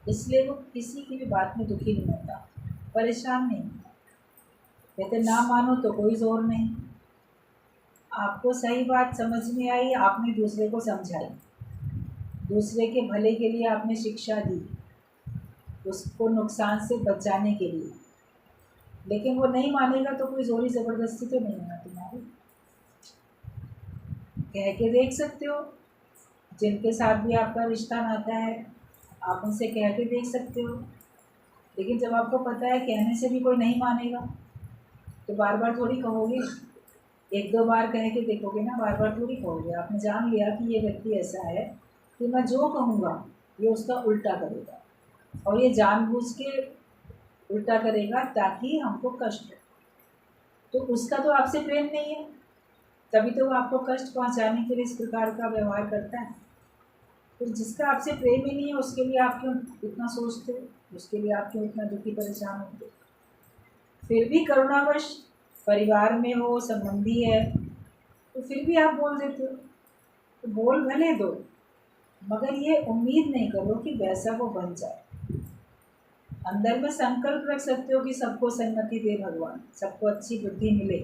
इसलिए वो किसी की भी बात में दुखी नहीं होता, परेशान नहीं होता। कहते ना मानो तो कोई जोर नहीं। आपको सही बात समझ में आई, आपने दूसरे को समझाई, दूसरे के भले के लिए आपने शिक्षा दी, उसको नुकसान से बचाने के लिए, लेकिन वो नहीं मानेगा तो कोई जोरी ज़बरदस्ती तो नहीं होना तुम्हारी। कह के देख सकते हो, जिनके साथ भी आपका रिश्ता नाता है आप उनसे कह के देख सकते हो, लेकिन जब आपको पता है कहने से भी कोई नहीं मानेगा तो बार बार थोड़ी कहोगे। एक दो बार कह के देखोगे ना, बार बार थोड़ी कहोगे। आपने जान लिया कि ये व्यक्ति ऐसा है कि मैं जो कहूँगा ये उसका उल्टा करेगा, और ये जानबूझ के उल्टा करेगा ताकि हमको कष्ट हो, तो उसका तो आपसे प्रेम नहीं है, तभी तो वो आपको कष्ट पहुंचाने के लिए इस प्रकार का व्यवहार करता है। तो जिसका आपसे प्रेम ही नहीं है उसके लिए आप क्यों इतना सोचते हो, उसके लिए आप क्यों इतना दुखी परेशान होते हो। फिर भी करुणावश परिवार में हो, संबंधी है, तो फिर भी आप बोल देते हो, तो बोल भले दो, मगर ये उम्मीद नहीं करो कि वैसा वो बन जाए। अंदर में संकल्प रख सकते हो कि सबको सन्मति दे भगवान, सबको अच्छी बुद्धि मिले,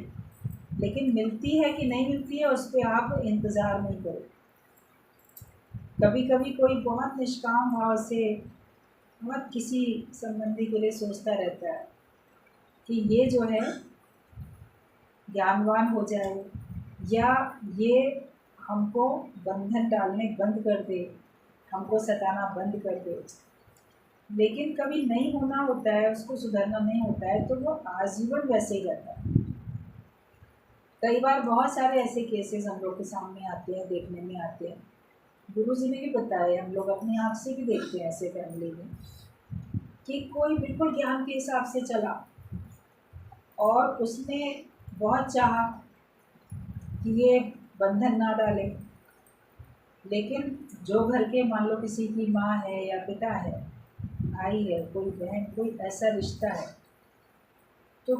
लेकिन मिलती है कि नहीं मिलती है उस पर आप इंतज़ार नहीं करो। कभी कभी कोई बहुत निष्काम भाव से बहुत किसी संबंधी के लिए सोचता रहता है कि ये जो है ज्ञानवान हो जाए, या ये हमको बंधन डालने बंद कर दे, हमको सताना बंद कर दे, लेकिन कभी नहीं होना होता है, उसको सुधरना नहीं होता है, तो वो आजीवन वैसे ही रहता है। कई बार बहुत सारे ऐसे केसेस हम लोग के सामने आते हैं, देखने में आते हैं। गुरु जी ने भी बताया, हम लोग अपने आप से भी देखते हैं ऐसे फैमिली में, कि कोई बिल्कुल ज्ञान के हिसाब से चला और उसने बहुत चाहा कि ये बंधन ना डाले, लेकिन जो घर के मान लो किसी की माँ है या पिता है, भाई है, कोई बहन, कोई ऐसा रिश्ता है, तो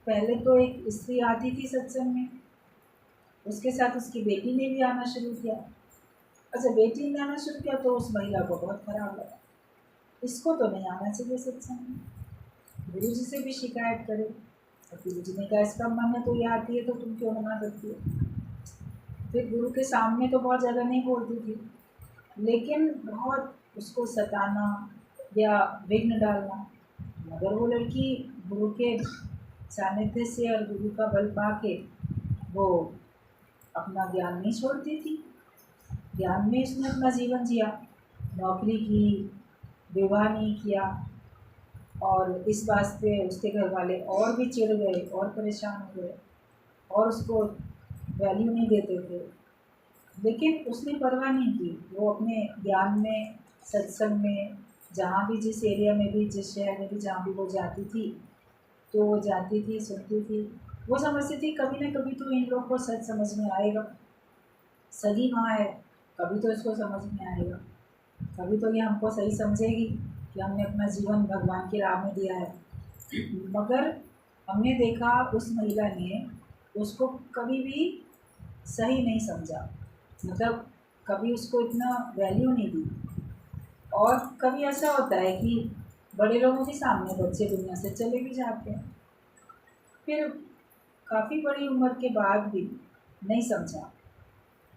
पहले तो एक स्त्री आती थी सत्संग में, उसके साथ उसकी बेटी ने भी आना शुरू किया। अच्छा, बेटी ने आना शुरू किया तो उस महिला को बहुत खराब लगा, इसको तो नहीं आना चाहिए सत्संग में, गुरु जी से भी शिकायत करे। और गुरु जी ने कहा इसका मन है तो ये आती है, तो तुम क्यों मना करती हो। फिर गुरु के सामने तो बहुत ज़्यादा नहीं बोलती थी, लेकिन बहुत उसको सताना या विघ्न डालना। मगर वो लड़की गुरु के सानिध्य से और गुरु का बल पाके वो अपना ज्ञान नहीं छोड़ती थी, ज्ञान में उसने अपना जीवन जिया, नौकरी की, विवाह नहीं किया, और इस वास्ते उसके घर वाले और भी चिढ़ गए और परेशान हो गए और उसको वैल्यू नहीं देते थे। लेकिन उसने परवाह नहीं की, वो अपने ज्ञान में, सत्संग में, जहाँ भी, जिस एरिया में भी, जिस शहर में भी जहाँ भी वो जाती थी, तो वो जाती थी, सुनती थी। वो समझती थी कभी न कभी तो इन लोग को सच समझ में आएगा, सही माँ है, कभी तो इसको समझ में आएगा, कभी तो ये हमको सही समझेगी कि हमने अपना जीवन भगवान की राह में दिया है। मगर हमने देखा उस महिला ने उसको कभी भी सही नहीं समझा, मतलब कभी उसको इतना वैल्यू नहीं दी। और कभी ऐसा होता है कि बड़े लोगों के सामने बच्चे दुनिया से चले भी जाते हैं, फिर काफ़ी बड़ी उम्र के बाद भी नहीं समझा,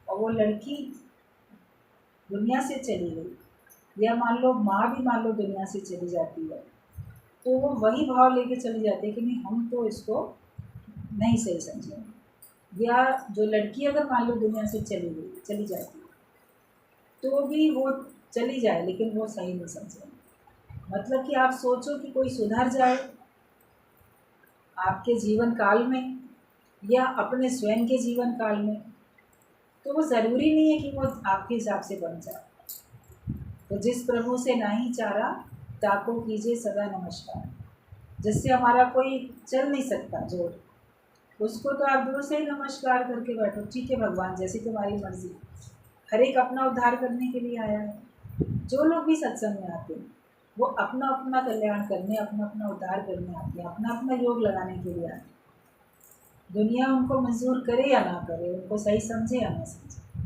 और वो लड़की दुनिया से चली गई, या मान लो माँ भी मान लो दुनिया से चली जाती है, तो वो वही भाव लेके चली जाती है कि नहीं हम तो इसको नहीं सही समझेंगे। या जो लड़की अगर मान लो दुनिया से चली जाती है, तो भी वो चली जाए लेकिन वो सही नहीं समझेंगे। मतलब कि आप सोचो कि कोई सुधर जाए आपके जीवन काल में या अपने स्वयं के जीवन काल में, तो वो ज़रूरी नहीं है कि वो आपके हिसाब से बन जाए। तो जिस प्रभु से नहीं चारा ताको कीजिए सदा नमस्कार, जिससे हमारा कोई चल नहीं सकता जोड़, उसको तो आप दूर से ही नमस्कार करके बैठो, ठीक है भगवान जैसी तुम्हारी मर्जी। हर एक अपना उद्धार करने के लिए आया है। जो लोग भी सत्संग में आते हैं वो अपना अपना कल्याण करने, अपना अपना उद्धार करने आते हैं, अपना अपना योग लगाने के लिए आते हैं। दुनिया उनको मंजूर करे या ना करे, उनको सही समझे या ना समझे,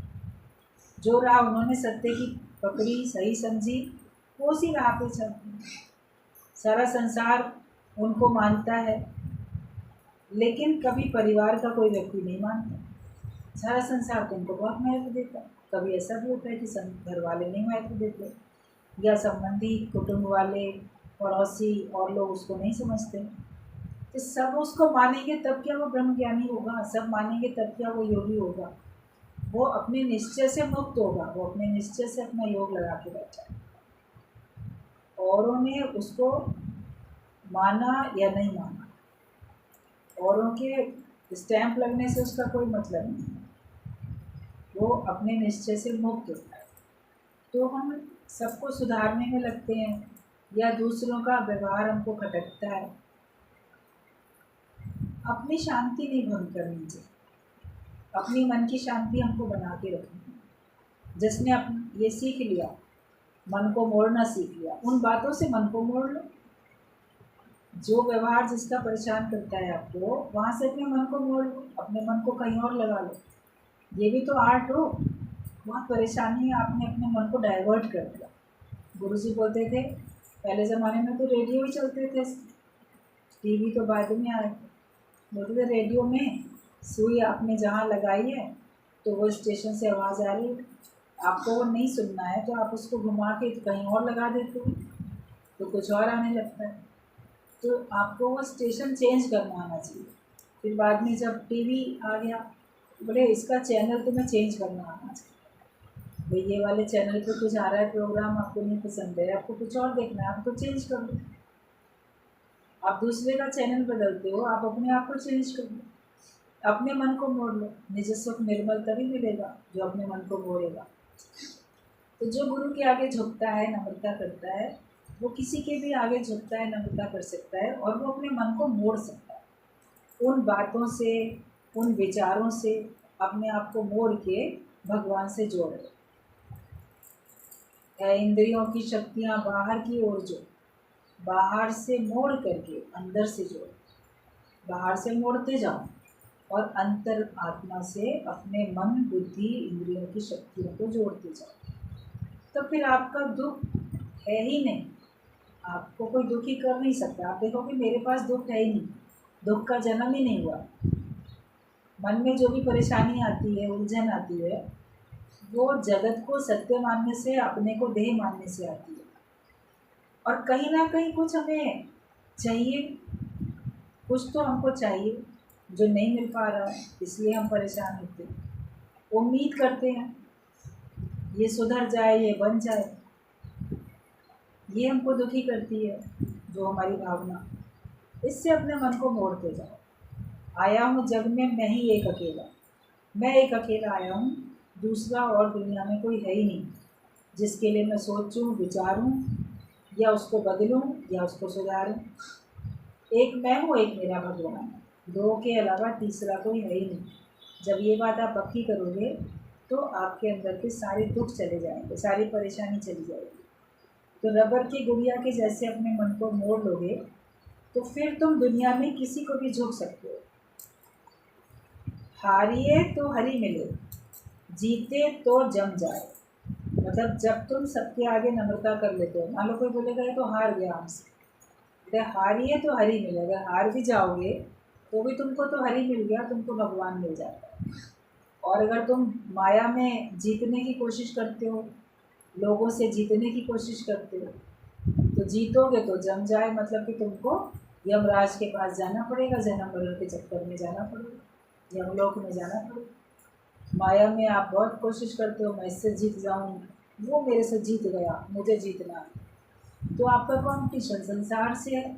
जो राह उन्होंने सत्य की पकड़ी, सही समझी, वो उसी राह पे चलते हैं। सारा संसार उनको मानता है, लेकिन कभी परिवार का कोई व्यक्ति नहीं मानता। सारा संसार तो उनको बहुत महत्व देता है। कभी ऐसा भी होता है कि घर वाले नहीं महत्व देते, या संबंधी, कुटुंब वाले, पड़ोसी और लोग उसको नहीं समझते। तो सब उसको मानेंगे तब क्या वो ब्रह्मज्ञानी होगा, सब मानेंगे तब क्या वो योगी होगा। वो अपने निश्चय से मुक्त होगा, वो अपने निश्चय से अपना योग लगा के बैठा है। औरों ने उसको माना या नहीं माना, औरों के स्टैंप लगने से उसका कोई मतलब नहीं है, वो अपने निश्चय से मुक्त होता है। तो हम सबको सुधारने में लगते हैं या दूसरों का व्यवहार हमको खटकता है, अपनी शांति नहीं भंग करनी चाहिए, अपनी मन की शांति हमको बना के रखनी है। जिसने ये सीख लिया, मन को मोड़ना सीख लिया, उन बातों से मन को मोड़ लो। जो व्यवहार जिसका परेशान करता है आपको, वहाँ से अपने मन को मोड़ लो, अपने मन को कहीं और लगा लो। ये भी तो आर्ट हो। बहुत परेशानी है, आपने अपने मन को डाइवर्ट कर दिया। गुरुजी बोलते थे पहले ज़माने में तो रेडियो ही चलते थे, टीवी तो बाद में आए। बोलते थे रेडियो में सुई आपने जहाँ लगाई है तो वो स्टेशन से आवाज़ आ रही है, आपको वो नहीं सुनना है तो आप उसको घुमा के कहीं और लगा देते हो तो कुछ और आने लगता है। तो आपको वो स्टेशन चेंज करना आना चाहिए। फिर बाद में जब टीवी आ गया, बोले इसका चैनल तुम्हें चेंज करना आना चाहिए। भाई ये वाले चैनल पे कुछ आ रहा है प्रोग्राम, आपको नहीं पसंद है, आपको कुछ और देखना है, आपको चेंज कर लो। आप दूसरे का चैनल बदलते हो, आप अपने आप को चेंज कर लो, अपने मन को मोड़ लो। निज सुख निर्मल तभी मिलेगा जो अपने मन को मोड़ेगा। तो जो गुरु के आगे झुकता है, नम्रता करता है, वो किसी के भी आगे झुकता है, नम्रता कर सकता है और वो अपने मन को मोड़ सकता है। उन बातों से, उन विचारों से अपने आप को मोड़ के भगवान से जोड़े। इंद्रियों की शक्तियाँ बाहर की ओर जो, बाहर से मोड़ करके अंदर से जोड़ो। बाहर से मोड़ते जाओ और अंतर आत्मा से अपने मन, बुद्धि, इंद्रियों की शक्तियों को जोड़ते जाओ। तो फिर आपका दुख है ही नहीं, आपको कोई दुखी कर नहीं सकता। आप देखोगे मेरे पास दुख है ही नहीं, दुख का जन्म ही नहीं हुआ। मन में जो भी परेशानी आती है, उलझन आती है, वो जगत को सत्य मानने से, अपने को देह मानने से आती है। और कहीं ना कहीं कुछ हमें चाहिए, कुछ तो हमको चाहिए जो नहीं मिल पा रहा है, इसलिए हम परेशान होते हैं। उम्मीद करते हैं ये सुधर जाए, ये बन जाए। ये हमको दुखी करती है जो हमारी भावना। इससे अपने मन को मोड़ते जाओ। आया हूँ जग में मैं ही एक अकेला, मैं एक अकेला आया हूँ, दूसरा और दुनिया में कोई है ही नहीं जिसके लिए मैं सोचूं, विचारूं या उसको बदलूं या उसको सुधारूं। एक मैं हूँ, एक मेरा भगवान है, दो के अलावा तीसरा कोई है ही नहीं। जब ये बात आप पक्की करोगे तो आपके अंदर के सारे दुख चले जाएंगे, सारी परेशानी चली जाएगी। तो रबर की गुड़िया के जैसे अपने मन को मोड़ लोगे तो फिर तुम दुनिया में किसी को भी झुक सकते हो। हारिए तो हरी मिले, जीते तो जम जाए। मतलब जब तुम सबके आगे नम्रता कर लेते हो, मान लो कोई बोलेगा ये तो हार गया हमसे, तो हारिए तो हरी मिले। अगर हार भी जाओगे तो भी तुमको तो हरी मिल गया, तुमको भगवान मिल जाता है। और अगर तुम माया में जीतने की कोशिश करते हो, लोगों से जीतने की कोशिश करते हो, तो जीतोगे तो जम जाए। मतलब कि तुमको यमराज के पास जाना पड़ेगा, जन्म मरण के चक्कर में जाना पड़ेगा, यमलोक में जाना पड़ेगा। माया में आप बहुत कोशिश करते हो मैं इससे जीत जाऊँ, वो मेरे से जीत गया, मुझे जीतना है। तो आपका कंपटीशन संसार से है,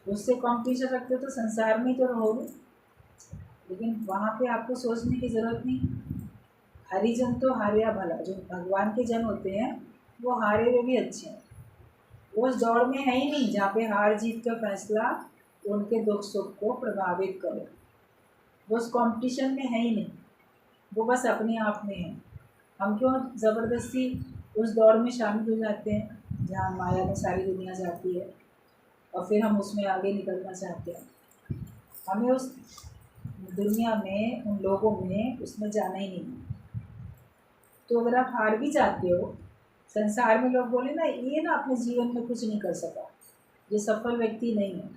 उससे कंपटीशन रखते हो तो संसार में ही तो रहोगे। लेकिन वहाँ पे आपको सोचने की ज़रूरत नहीं। हरिजन तो हारिया भला, जो भगवान के जन होते हैं वो हारे हुए भी अच्छे हैं। वो उस दौड़ में है ही नहीं जहाँ पे हार जीत का फैसला उनके दुख सुख को प्रभावित करे। वो उस कंपटीशन में है ही नहीं, वो बस अपने आप में है। हम क्यों ज़बरदस्ती उस दौड़ में शामिल हो जाते हैं जहाँ माया में सारी दुनिया जाती है और फिर हम उसमें आगे निकलना चाहते हैं। हमें उस दुनिया में, उन लोगों में, उसमें जाना ही नहीं। तो अगर आप हार भी जाते हो, संसार में लोग बोले ना ये ना अपने जीवन में कुछ नहीं कर सका, ये सफल व्यक्ति नहीं है।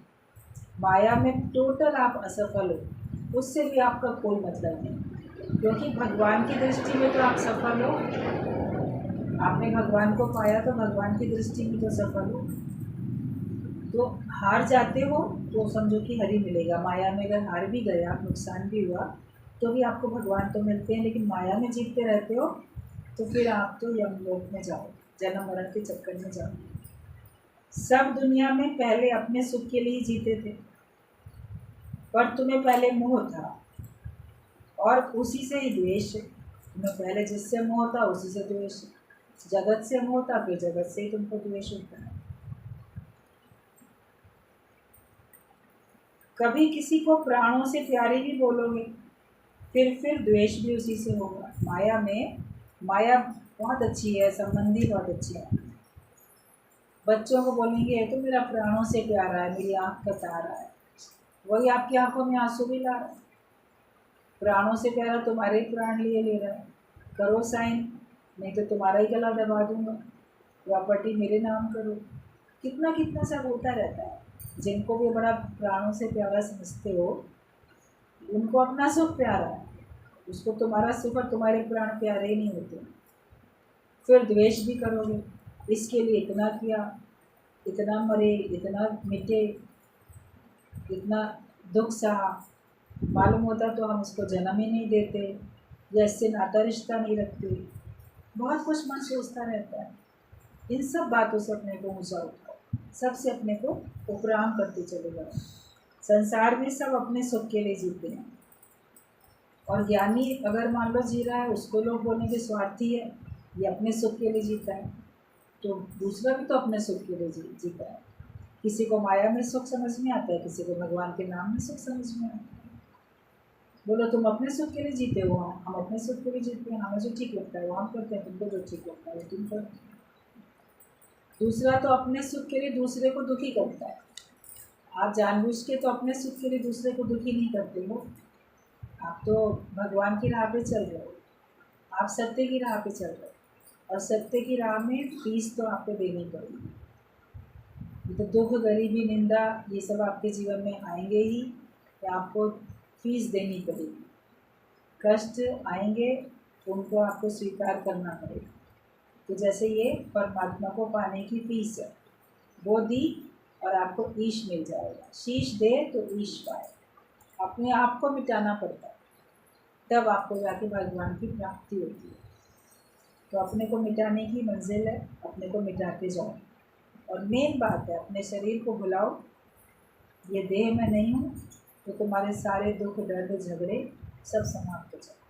माया में टोटल आप असफल हो, उससे भी आपका कोई मतलब नहीं, क्योंकि भगवान की दृष्टि में तो आप सफल हो। आपने भगवान को पाया तो भगवान की दृष्टि में तो सफल हो। तो हार जाते हो तो समझो कि हरी मिलेगा। माया में अगर हार भी गए आप, नुकसान भी हुआ, तो भी आपको भगवान तो मिलते हैं। लेकिन माया में जीतते रहते हो तो फिर आप तो यमलोक में जाओ, जन्म मरण के चक्कर में जाओ। सब दुनिया में पहले अपने सुख के लिए जीते थे, पर तुम्हें पहले मोह था और उसी से ही द्वेष। तुम्हें पहले जिससे मोह था उसी से द्वेष। जगत से मोह था, फिर जगत से ही तुमको द्वेष होता है। कभी किसी को प्राणों से प्यारे भी बोलोगे, फिर द्वेष भी उसी से होगा। माया में, माया बहुत अच्छी है, संबंधी बहुत अच्छे हैं। बच्चों को बोलेंगे ये तो मेरा प्राणों से प्यारा है, मेरी आँख का तारा है, वही आपकी आंखों में आंसू भी ला रहा है। प्राणों से प्यारा तुम्हारे ही प्राण लिए ले रहा है। करो साइन, नहीं तो तुम्हारा ही गला दबा दूंगा, प्रॉपर्टी मेरे नाम करो। कितना कितना सब होता रहता है। जिनको भी बड़ा प्राणों से प्यारा समझते हो, उनको अपना सुख प्यारा है, उसको तुम्हारा सुख और तुम्हारे प्राण प्यारे ही नहीं होते। फिर द्वेष भी करोगे, इसके लिए इतना किया, इतना मरे, इतना मिटे, इतना दुख सहा, मालूम होता तो हम उसको जन्म ही नहीं देते, या इससे नाता रिश्ता नहीं रखते। बहुत कुछ मन सोचता रहता है। इन सब बातों से अपने को ऊँचा उठाओ, सबसे अपने को उपराम करते चले जाओ। संसार में सब अपने सुख के लिए जीते हैं, और ज्ञानी अगर मान लो जी रहा है, उसको लोग बोलेंगे स्वार्थी है, ये अपने सुख के लिए जीता है। तो दूसरा भी तो अपने सुख के लिए जीता है। किसी को माया में सुख समझ में आता है, किसी को भगवान के नाम में सुख समझ में आता है। बोलो तुम अपने सुख के लिए जीते हो, हम अपने सुख के लिए जीते हैं, हमें जो ठीक लगता है वो हम करते हैं, तुमको जो ठीक लगता है वो तुम करते हो। दूसरा तो अपने सुख के लिए दूसरे को दुखी करता है। आप जानबूझ के तो अपने सुख के लिए दूसरे को दुखी नहीं करते हो। आप तो भगवान की राह पे चल रहे हो, आप सत्य की राह पे चल रहे हो, और सत्य की राह में फीस तो आपको देनी पड़ेगी। तो दुख, गरीबी, निंदा ये सब आपके जीवन में आएंगे ही, या आपको फीस देनी पड़ेगी। कष्ट आएंगे, उनको आपको स्वीकार करना पड़ेगा। तो जैसे ये परमात्मा को पाने की फीस है, वो दी और आपको ईश मिल जाएगा। शीश दे तो ईश पाए। अपने आप को मिटाना पड़ता है, तब आपको जाके भगवान की प्राप्ति होती है। तो अपने को मिटाने की मंजिल है, अपने को मिटाते जाओ। और मेन बात है, अपने शरीर को भुलाओ। ये देह में नहीं हूँ, तो तुम्हारे सारे दुख, दर्द, झगड़े सब समाप्त हो जाए।